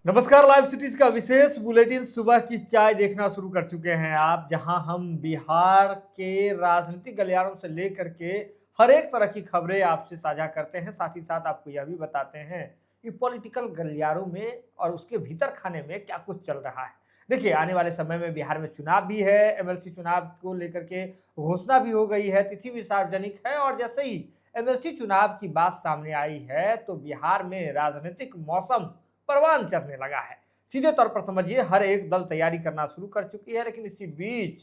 नमस्कार। Live cities का विशेष bulletin सुबह की चाय देखना शुरू कर चुके हैं आप, जहां हम बिहार के राजनीतिक गलियारों से लेकर के हर एक तरह की खबरें आपसे साझा करते हैं। साथ ही साथ आपको यह भी बताते हैं कि पॉलिटिकल गलियारों में और उसके भीतर खाने में क्या कुछ चल रहा है। देखिए, आने वाले समय में बिहार में चुनाव भी है, एमएलसी चुनाव को लेकर के घोषणा भी हो गई है, तिथि भी सार्वजनिक है। और जैसे ही एमएलसी चुनाव की बात सामने आई है तो बिहार में राजनीतिक मौसम परवान चढ़ने लगा है। सीधे तौर पर समझिए, हर एक दल तैयारी करना शुरू कर चुकी है। लेकिन इसी बीच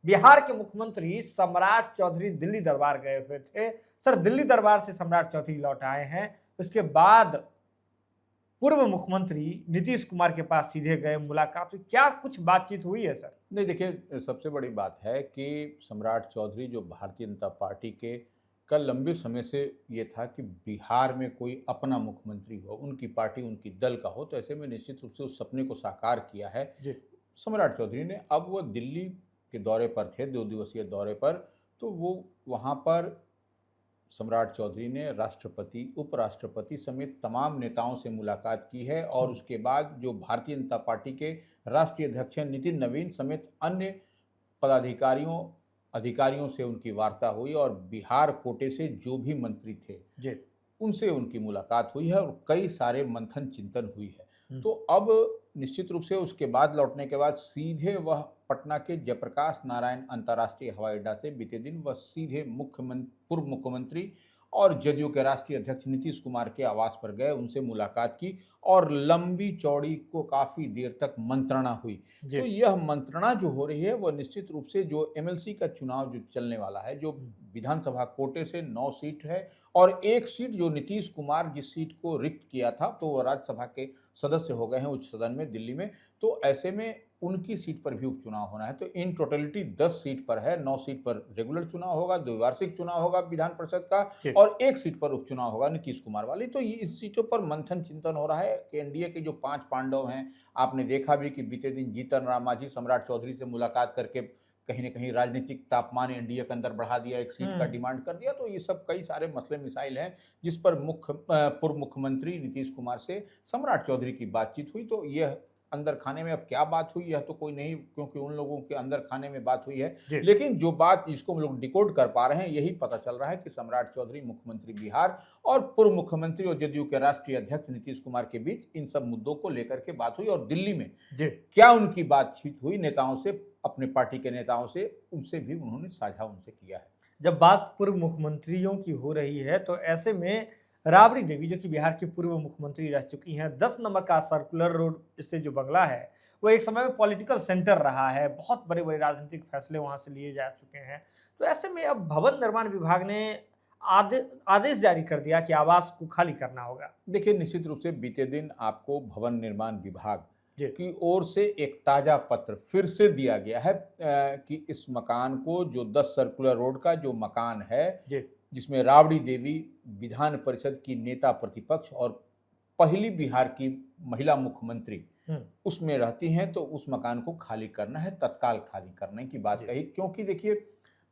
बिहार के मुख्यमंत्री सम्राट चौधरी दिल्ली दरबार गए हुए थे। सर, दिल्ली दरबार से सम्राट चौधरी लौट आए हैं, उसके बाद पूर्व मुख्यमंत्री नीतीश कुमार के पास सीधे गए, मुलाकात हुई। क्या कुछ बातचीत हुई है सर? नहीं, देखिए, सबसे बड़ी बात है कि सम्राट चौधरी जो भारतीय जनता पार्टी के का लंबे समय से ये था कि बिहार में कोई अपना मुख्यमंत्री हो, उनकी पार्टी उनकी दल का हो, तो ऐसे में निश्चित रूप से उस सपने को साकार किया है जी। सम्राट चौधरी ने। अब वो दिल्ली के दौरे पर थे, 2 दिवसीय दौरे पर। तो वो वहाँ पर सम्राट चौधरी ने राष्ट्रपति, उपराष्ट्रपति समेत तमाम नेताओं से मुलाकात की है और उसके बाद जो भारतीय जनता पार्टी के राष्ट्रीय अध्यक्ष हैं नितिन नवीन समेत अन्य पदाधिकारियों अधिकारियों से उनकी वार्ता हुई और बिहार कोटे से जो भी मंत्री थे जी। उनसे उनकी मुलाकात हुई है और कई सारे मंथन चिंतन हुई है। हम्म। तो अब निश्चित रूप से उसके बाद लौटने के बाद सीधे वह पटना के जयप्रकाश नारायण अंतर्राष्ट्रीय हवाई अड्डा से बीते दिन वह सीधे पूर्व मुख्यमंत्री और जदयू के राष्ट्रीय अध्यक्ष नीतीश कुमार के आवास पर गए, उनसे मुलाकात की और लंबी चौड़ी को काफ़ी देर तक मंत्रणा हुई। जी। तो यह मंत्रणा जो हो रही है वह निश्चित रूप से जो एमएलसी का चुनाव जो चलने वाला है, जो विधानसभा कोटे से 9 सीट है और एक सीट जो नीतीश कुमार जिस सीट को रिक्त किया था तो वह राज्यसभा के सदस्य हो गए हैं उच्च सदन में दिल्ली में। तो ऐसे में उनकी सीट पर भी उपचुनाव होना है। तो इन टोटलिटी 10 सीट पर है, 9 सीट पर रेगुलर चुनाव होगा, द्विवार्षिक चुनाव होगा विधान परिषद का जी। और एक सीट पर उपचुनाव होगा नीतीश कुमार वाली। तो ये इस सीटों पर मंथन चिंतन हो रहा है कि एनडीए के जो 5 पांडव हैं, आपने देखा भी कि बीते दिन जीतन राम मांझी सम्राट चौधरी से मुलाकात करके कहीं न कहीं राजनीतिक तापमान एनडीए के अंदर बढ़ा दिया, एक सीट का डिमांड कर दिया। तो ये सब कई सारे मसले मिसाइल हैं जिस पर पूर्व मुख्यमंत्री नीतीश कुमार से सम्राट चौधरी की बातचीत हुई। तो यह अंदर खाने में अब क्या बात हुई यह तो कोई नहीं, क्योंकि उन लोगों के अंदर खाने में बात हुई है। जी। लेकिन जो बात जिसको हम लोग डिकोड कर पा रहे हैं यही पता चल रहा है कि सम्राट चौधरी मुख्यमंत्री बिहार और पूर्व मुख्यमंत्री और जदयू के राष्ट्रीय अध्यक्ष नीतीश कुमार के बीच इन सब मुद्दों को लेकर के बात हुई और दिल्ली में जी। क्या उनकी बातचीत हुई नेताओं से, अपने पार्टी के नेताओं से, उनसे भी उन्होंने साझा उनसे किया है। जब बात पूर्व मुख्यमंत्रियों की हो रही है तो ऐसे में राबड़ी देवी, जो कि बिहार की पूर्व मुख्यमंत्री रह चुकी हैं, 10 नंबर का सर्कुलर रोड स्थित जो बंगला है वो एक समय में पॉलिटिकल सेंटर रहा है। बहुत बड़े बड़े राजनीतिक फैसले वहां से लिए जा चुके हैं। तो ऐसे में अब भवन निर्माण विभाग ने आदेश जारी कर दिया कि आवास को खाली करना होगा। देखिए, निश्चित रूप से बीते दिन आपको भवन निर्माण विभाग जी। की ओर से एक ताज़ा पत्र फिर से दिया गया है कि इस मकान को जो 10 सर्कुलर रोड का जो मकान है जी। जिसमें राबड़ी देवी विधान परिषद की नेता प्रतिपक्ष और पहली बिहार की महिला मुख्यमंत्री उसमें रहती हैं, तो उस मकान को खाली करना है, तत्काल खाली करने की बात कही। क्योंकि देखिए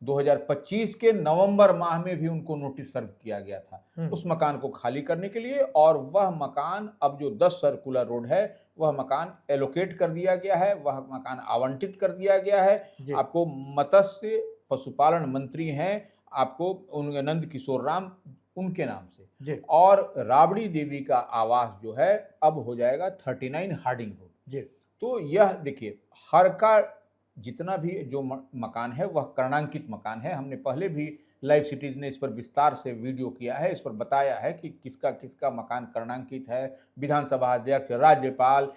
2025 के नवंबर माह में भी उनको नोटिस सर्व किया गया था उस मकान को खाली करने के लिए और वह मकान अब जो 10 सर्कुलर रोड है वह मकान एलोकेट कर दिया गया है, वह मकान आवंटित कर दिया गया है। आपको मत्स्य पशुपालन मंत्री हैं आपको उनके नंद किशोर राम, उनके नाम से। और राबड़ी देवी का आवास जो है अब हो जाएगा 39 हार्डिंग रोड। तो यह देखिए, हर का जितना भी जो मकान है वह कर्णांकित मकान है। हमने पहले भी लाइव सिटीज ने इस पर विस्तार से वीडियो किया है, इस पर बताया है कि किसका किसका मकान कर्णांकित है। विधानसभा अध्यक्ष, राज्यपाल,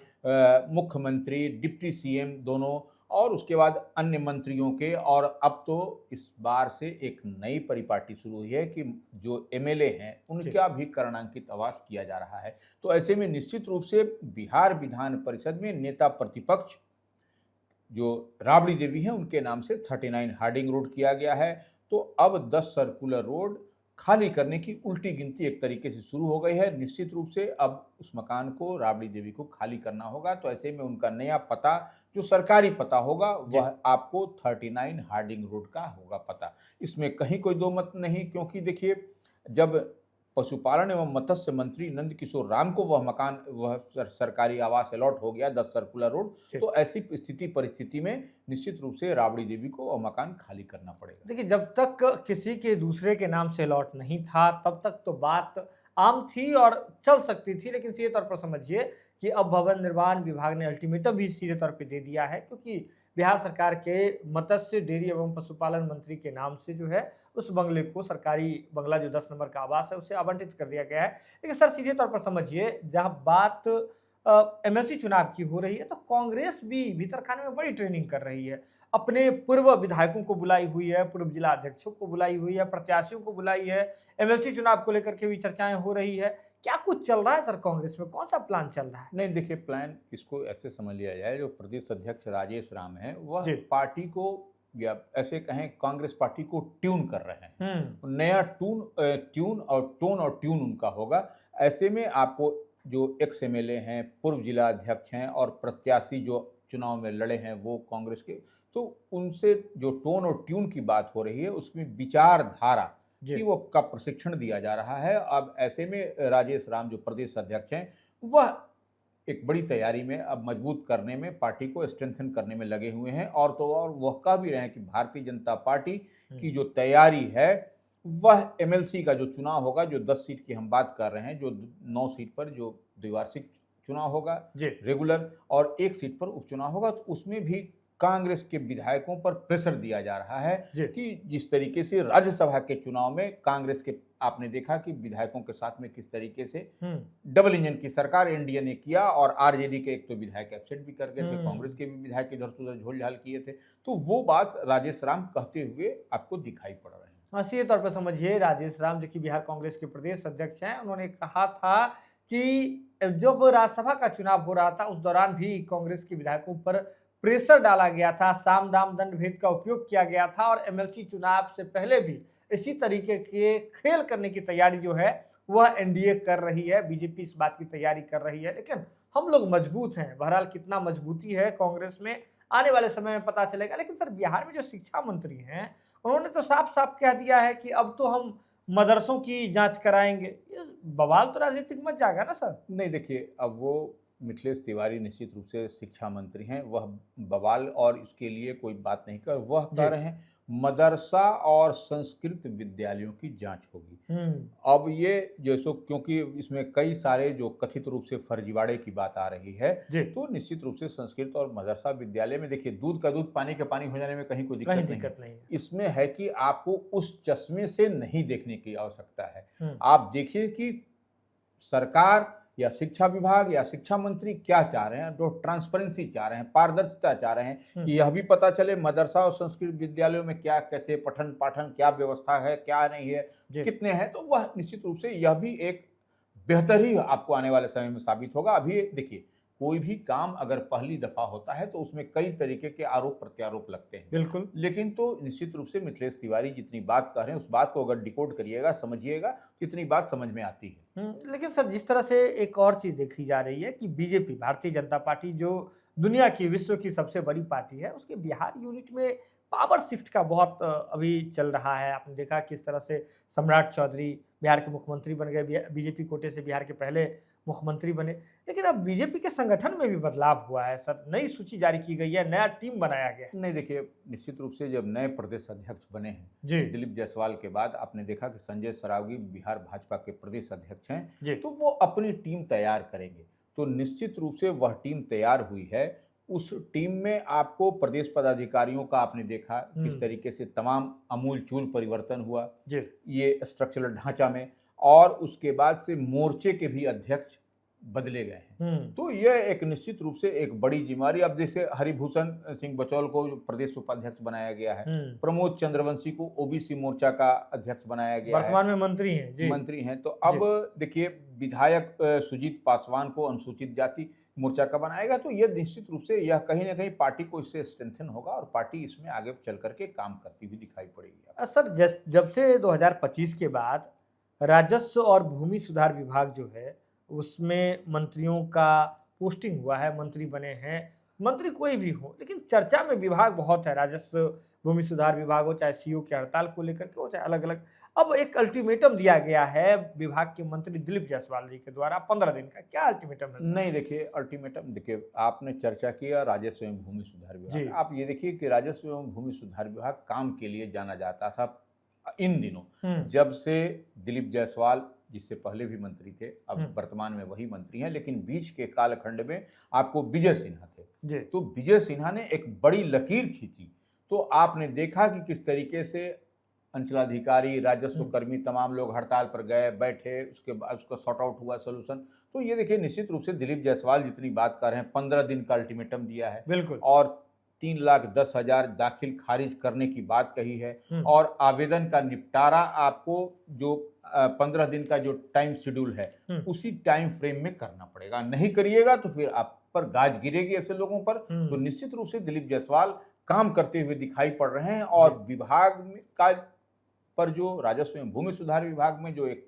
मुख्यमंत्री, डिप्टी सीएम दोनों और उसके बाद अन्य मंत्रियों के। और अब तो इस बार से एक नई परिपाटी शुरू हुई है कि जो एमएलए हैं उनका भी कर्णांकित आवास किया जा रहा है। तो ऐसे में निश्चित रूप से बिहार विधान परिषद में नेता प्रतिपक्ष जो राबड़ी देवी हैं उनके नाम से 39 हार्डिंग रोड किया गया है। तो अब 10 सर्कुलर रोड खाली करने की उल्टी गिनती एक तरीके से शुरू हो गई है। निश्चित रूप से अब उस मकान को राबड़ी देवी को खाली करना होगा। तो ऐसे में उनका नया पता जो सरकारी पता होगा वह आपको 39 हार्डिंग रोड का होगा पता। इसमें कहीं कोई दो मत नहीं, क्योंकि देखिए जब पशुपालन एवं मत्स्य मंत्री नंद किशोर राम को वह सरकारी आवास अलॉट हो गया 10 सर्कुलर रोड, तो ऐसी परिस्थिति में निश्चित रूप से राबड़ी देवी को वह मकान खाली करना पड़ेगा। देखिए, जब तक किसी के दूसरे के नाम से अलॉट नहीं था तब तक तो बात आम थी और चल सकती थी, लेकिन सीधे तौर पर समझिए कि अब भवन निर्माण विभाग ने अल्टीमेटम भी सीधे तौर पे दे दिया है, क्योंकि बिहार सरकार के मत्स्य डेयरी एवं पशुपालन मंत्री के नाम से जो है उस बंगले को, सरकारी बंगला जो 10 नंबर का आवास है, उसे आवंटित कर दिया गया है। लेकिन सर सीधे तौर पर समझिए, जहाँ बात एमएलसी चुनाव की हो रही है तो कांग्रेस भी भीतर खाने में बड़ी ट्रेनिंग कर रही है। अपने पूर्व विधायकों को बुलाई हुई है, पूर्व जिला अध्यक्षों को बुलाई हुई है, प्रत्याशियों को बुलाई है, एमएलसी चुनाव को लेकर के भी चर्चाएं हो रही है। क्या कुछ चल रहा है सर कांग्रेस में, कौन सा प्लान चल रहा है? नहीं देखिए, प्लान इसको ऐसे समझ लिया जाए, जो प्रदेश अध्यक्ष राजेश राम है वह पार्टी को, या ऐसे कहें कांग्रेस पार्टी को ट्यून कर रहे हैं। नया ट्यून और ट्यून उनका होगा। ऐसे में आपको जो एक्स एमएलए हैं, पूर्व जिला अध्यक्ष हैं और प्रत्याशी जो चुनाव में लड़े हैं वो कांग्रेस के, तो उनसे जो टोन और ट्यून की बात हो रही है उसमें विचारधारा कि वो का प्रशिक्षण दिया जा रहा है। अब ऐसे में राजेश राम जो प्रदेश अध्यक्ष हैं वह एक बड़ी तैयारी में, अब मजबूत करने में, पार्टी को स्ट्रेंथन करने में लगे हुए हैं। और तो और वह कह भी रहे हैं कि भारतीय जनता पार्टी की जो तैयारी है वह एमएलसी का जो चुनाव होगा, जो 10 सीट की हम बात कर रहे हैं, जो 9 सीट पर जो द्विवार्षिक चुनाव होगा रेगुलर और 1 सीट पर उपचुनाव होगा, तो उसमें भी कांग्रेस के विधायकों पर प्रेशर दिया जा रहा है कि जिस तरीके से राज्यसभा के चुनाव में कांग्रेस के, आपने देखा कि विधायकों के साथ में किस तरीके से डबल इंजन की सरकार एनडीए ने किया और आरजेडी के एक तो विधायक एब्सेंट भी कर गए थे, कांग्रेस के भी विधायक इधर से उधर झोल झाल किए थे, तो वो बात राजेश राम कहते हुए आपको दिखाई पड़ रहा है। सीधे तौर पर समझिए, राजेश राम जो कि बिहार कांग्रेस के प्रदेश अध्यक्ष हैं, उन्होंने कहा था कि जब राज्यसभा का चुनाव हो रहा था उस दौरान भी कांग्रेस के विधायकों पर प्रेशर डाला गया था, साम दाम दंड भेद का उपयोग किया गया था और एमएलसी चुनाव से पहले भी इसी तरीके के खेल करने की तैयारी जो है वह एनडीए कर रही है, बीजेपी इस बात की तैयारी कर रही है। लेकिन हम लोग मजबूत हैं, बहरहाल कितना मजबूती है कांग्रेस में आने वाले समय में पता चलेगा। लेकिन सर बिहार में जो शिक्षा मंत्री हैं उन्होंने तो साफ साफ कह दिया है कि अब तो हम मदरसों की जांच कराएंगे। ये बवाल तो राजनीतिक मच जाएगा ना सर? नहीं देखिए, अब वो मिथिलेश तिवारी निश्चित रूप से शिक्षा मंत्री हैं, वह बवाल और इसके लिए कोई बात नहीं कर, वह कह रहे हैं मदरसा और संस्कृत विद्यालयों की जांच होगी। अब ये जैसो, क्योंकि इसमें कई सारे जो कथित रूप से फर्जीवाड़े की बात आ रही है, तो निश्चित रूप से संस्कृत और मदरसा विद्यालय में देखिए, दूध का दूध पानी का पानी हो जाने में कहीं कोई दिक्कत नहीं है। इसमें है कि आपको उस चश्मे से नहीं देखने की आवश्यकता है। आप देखिए कि सरकार या शिक्षा विभाग या शिक्षा मंत्री क्या चाह रहे हैं, जो ट्रांसपेरेंसी चाह रहे हैं, पारदर्शिता चाह रहे हैं कि यह भी पता चले मदरसा और संस्कृत विद्यालयों में क्या, कैसे पठन पाठन, क्या व्यवस्था है, क्या नहीं है, कितने हैं, तो वह निश्चित रूप से यह भी एक बेहतर ही आपको आने वाले समय में साबित होगा। अभी देखिए, कोई भी काम अगर पहली दफा होता है तो उसमें कई तरीके के आरोप प्रत्यारोप लगते हैं, बिल्कुल, लेकिन तो निश्चित रूप से मिथिलेश तिवारी जितनी बात कह रहे हैं उस बात को अगर डिकोड करिएगा, समझिएगा, जितनी बात समझ में आती है। लेकिन सर जिस तरह से एक और चीज देखी जा रही है कि बीजेपी, भारतीय जनता पार्टी, जो दुनिया की, विश्व की सबसे बड़ी पार्टी है, उसके बिहार यूनिट में पावर शिफ्ट का बहुत अभी चल रहा है। आपने देखा किस तरह से सम्राट चौधरी बिहार के मुख्यमंत्री बन गए, बीजेपी कोटे से बिहार के पहले मुख्यमंत्री बने। लेकिन अब बीजेपी के संगठन में भी बदलाव हुआ है सर, नई सूची जारी की गई है, नया टीम बनाया गया है। नहीं देखिए, निश्चित रूप से जब नए प्रदेश अध्यक्ष बने हैं दिलीप जायसवाल के बाद, आपने देखा कि संजय सरावगी बिहार भाजपा के प्रदेश अध्यक्ष हैं, तो वो अपनी टीम तैयार करेंगे। तो निश्चित रूप से वह टीम तैयार हुई है। उस टीम में आपको प्रदेश पदाधिकारियों का आपने देखा किस तरीके से तमाम अमूलचूल परिवर्तन हुआ ये स्ट्रक्चरल ढांचा में, और उसके बाद से मोर्चे के भी अध्यक्ष बदले गए हैं। तो यह एक निश्चित रूप से एक बड़ी जिम्मेदारी। अब जैसे हरिभूषण सिंह बचौल को प्रदेश उपाध्यक्ष बनाया गया है, प्रमोद चंद्रवंशी को ओबीसी मोर्चा का अध्यक्ष बनाया गया है, वर्तमान में मंत्री हैं। तो अब देखिए, विधायक सुजीत पासवान को अनुसूचित जाति मोर्चा का बनाएगा। तो यह निश्चित रूप से यह कहीं ना कहीं पार्टी को इससे स्ट्रेंथन होगा और पार्टी इसमें आगे चल करके काम करती हुई दिखाई पड़ेगी। सर जब से 2025 के बाद राजस्व और भूमि सुधार विभाग जो है उसमें मंत्रियों का पोस्टिंग हुआ है, मंत्री बने हैं, मंत्री कोई भी हो, लेकिन चर्चा में विभाग बहुत है, राजस्व भूमि सुधार विभाग हो, चाहे सीओ की हड़ताल को लेकर के हो, चाहे अलग अलग। अब एक अल्टीमेटम दिया गया है विभाग के मंत्री दिलीप जायसवाल जी के द्वारा 15 दिन का, क्या अल्टीमेटम है सर? नहीं, देखिए अल्टीमेटम, देखिए आपने चर्चा किया राजस्व एवं भूमि सुधार जी। विभाग। आप ये देखिए कि राजस्व एवं भूमि सुधार विभाग काम के लिए जाना जाता था इन दिनों, जब से दिलीप जायसवाल, जिससे पहले भी मंत्री थे, अब वर्तमान में वही मंत्री हैं, लेकिन बीच के कालखंड में आपको विजय सिन्हा थे जी। तो विजय सिन्हा ने एक बड़ी लकीर खींची। तो आपने देखा कि किस तरीके से अंचलाधिकारी, राजस्व कर्मी, तमाम लोग हड़ताल पर गए, बैठे, उसके बाद उसका सॉर्ट आउट हुआ सोल्यूशन। तो ये देखिए निश्चित रूप से दिलीप जायसवाल जितनी बात कर रहे हैं, 15 दिन का अल्टीमेटम दिया है, बिल्कुल। और 3,10,000 दाखिल खारिज करने की बात कही है, और आवेदन का निपटारा आपको जो 15 दिन का जो टाइम शेड्यूल है उसी टाइम फ्रेम में करना पड़ेगा। नहीं करिएगा तो फिर आप पर गाज गिरेगी ऐसे लोगों पर। तो निश्चित रूप से दिलीप जायसवाल काम करते हुए दिखाई पड़ रहे हैं, और विभाग का पर जो राजस्व एवं भूमि सुधार विभाग में जो एक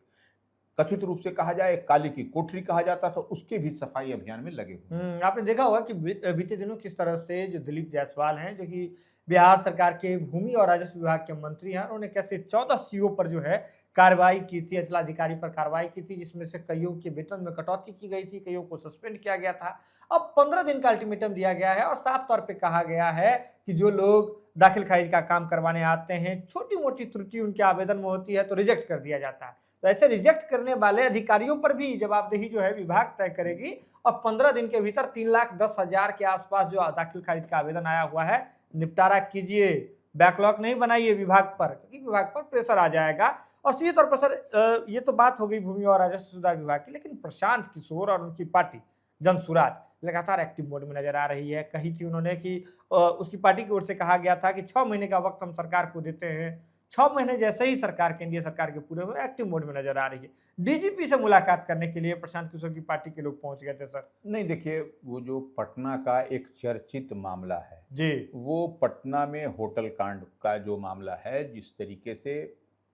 कथित रूप से कहा जाए काली की कोठरी कहा जाता था, उसके भी सफाई अभियान में लगे हुए। आपने देखा होगा कि बीते दिनों किस तरह से जो दिलीप जायसवाल हैं, जो कि बिहार सरकार के भूमि और राजस्व विभाग के मंत्री हैं, उन्होंने कैसे 14 सीओ पर जो है कार्रवाई की थी, अंचलाधिकारी पर कार्रवाई की थी, जिसमें से कईयों के वेतन में कटौती की गई थी, कईयों को सस्पेंड किया गया था। अब 15 दिन का अल्टीमेटम दिया गया है और साफ तौर पे कहा गया है कि जो लोग दाखिल खारिज का काम करवाने आते हैं, छोटी मोटी त्रुटि उनके आवेदन में होती है तो रिजेक्ट कर दिया जाता है। तो ऐसे रिजेक्ट करने वाले अधिकारियों पर भी जवाबदेही जो है विभाग तय करेगी, और 15 दिन के भीतर 3,10,000 के आसपास जो दाखिल खारिज का आवेदन आया हुआ है, निपटारा कीजिए, बैकलॉग नहीं बनाइए विभाग पर, क्योंकि विभाग पर प्रेशर आ जाएगा। और सीधे तौर पर सर, ये तो बात हो गई भूमि और राजस्व सुधार विभाग की, लेकिन प्रशांत किशोर और उनकी पार्टी जनसुराज लगातार एक्टिव मोड में नजर आ रही है। कही थी उन्होंने कि उसकी पार्टी की ओर से कहा गया था कि 6 महीने का वक्त हम सरकार को देते हैं। 6 महीने जैसे ही सरकार के एनडीए सरकार के पूरे में एक्टिव मोड में नजर आ रही है। डीजीपी से मुलाकात करने के लिए प्रशांत किशोर की पार्टी के लोग पहुंच गए थे सर। नहीं, देखिए वो जो पटना का एक चर्चित मामला है जी, वो पटना में होटल कांड का जो मामला है, जिस तरीके से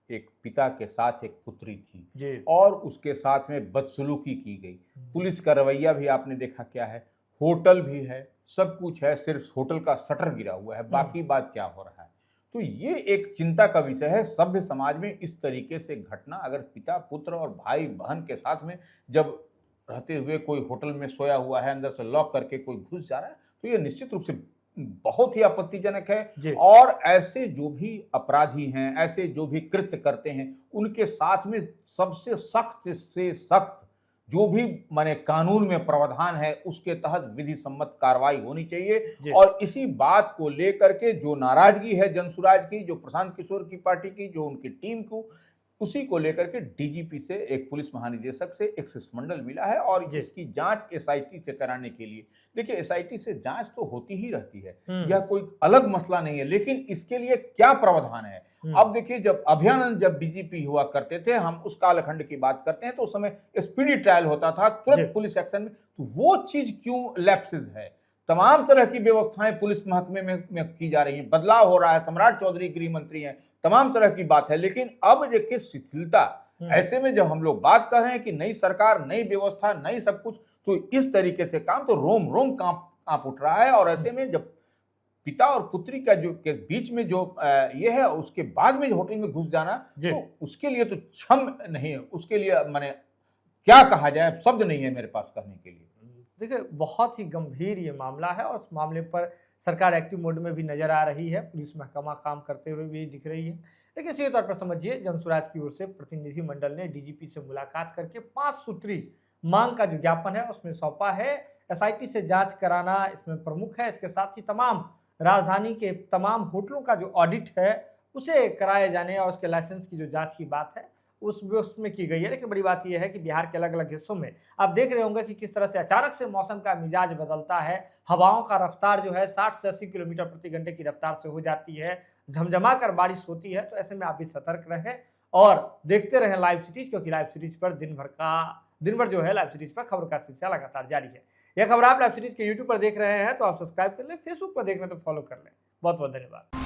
एक पिता के साथ एक पुत्री थी जी, और उसके साथ में बदसलूकी की गई। पुलिस का रवैया भी आपने देखा क्या है, होटल भी है, सब कुछ है, सिर्फ होटल का शटर गिरा हुआ है, बाकी बात क्या हो रहा है। तो ये एक चिंता का विषय है सभ्य समाज में। इस तरीके से घटना अगर पिता, पुत्र और भाई बहन के साथ में जब रहते हुए कोई होटल में सोया हुआ है, अंदर से लॉक करके कोई घुस जा रहा है, तो ये निश्चित रूप से बहुत ही आपत्तिजनक है। और ऐसे जो भी अपराधी हैं, ऐसे जो भी कृत्य करते हैं, उनके साथ में सबसे सख्त से सख्त जो भी माने कानून में प्रावधान है उसके तहत विधि सम्मत कार्रवाई होनी चाहिए। और इसी बात को लेकर के जो नाराजगी है जनसुराज की, जो प्रशांत किशोर की पार्टी की, जो उनकी टीम को, उसी को लेकर के डीजीपी से, एक पुलिस महानिदेशक से एक शिष्टमंडल मिला है, और इसकी जांच एसआईटी से कराने के लिए। देखिए एसआईटी से जांच तो होती ही रहती है, यह कोई अलग मसला नहीं है, लेकिन इसके लिए क्या प्रावधान है। अब देखिए जब अभयानंद जब डीजीपी हुआ करते थे, हम उस कालखंड की बात करते हैं, तो उस समय स्पीडी ट्रायल होता था, तुरंत पुलिस एक्शन में। तो वो चीज क्यों लैप्सेस है। तमाम तरह की व्यवस्थाएं पुलिस महकमे में की जा रही हैं, बदलाव हो रहा है, सम्राट चौधरी गृह मंत्री हैं, तमाम तरह की बात है, लेकिन अब देखिए शिथिलता। ऐसे में जब हम लोग बात कर रहे हैं कि नई सरकार, नई व्यवस्था, नई सब कुछ, तो इस तरीके से काम तो रोम रोम कांप उठ रहा है। और ऐसे में जब पिता और पुत्री का जो के बीच में जो ये है, उसके बाद में होटल में घुस जाना, तो उसके लिए तो क्षम नहीं है, उसके लिए माने क्या कहा जाए, शब्द नहीं है मेरे पास कहने के लिए। देखिए बहुत ही गंभीर ये मामला है, और उस मामले पर सरकार एक्टिव मोड में भी नजर आ रही है, पुलिस महकमा काम करते हुए भी दिख रही है। लेकिन सीधे तौर पर समझिए, जनसुराज की ओर से प्रतिनिधि मंडल ने डीजीपी से मुलाकात करके 5 सूत्री मांग का जो ज्ञापन है उसमें सौंपा है। एसआईटी से जांच कराना इसमें प्रमुख है। इसके साथ ही तमाम राजधानी के तमाम होटलों का जो ऑडिट है उसे कराए जाने और उसके लाइसेंस की जो जांच की बात है उसमें की गई है। लेकिन बड़ी बात यह है कि बिहार के अलग अलग हिस्सों में आप देख रहे होंगे कि किस तरह से अचानक से मौसम का मिजाज बदलता है। हवाओं का रफ्तार जो है 60 से 80 किलोमीटर प्रति घंटे की रफ्तार से हो जाती है, झमझमा कर बारिश होती है। तो ऐसे में आप भी सतर्क रहें और देखते रहें लाइव सिटीज, क्योंकि लाइव सिटीज पर दिन भर जो है लाइव सिटीज पर खबर का सिलसिला लगातार जारी है। यह खबर आप लाइव सिटीज के यूट्यूब पर देख रहे हैं तो आप सब्सक्राइब कर लें, फेसबुक पर देख रहे हैं तो फॉलो कर लें। बहुत बहुत धन्यवाद।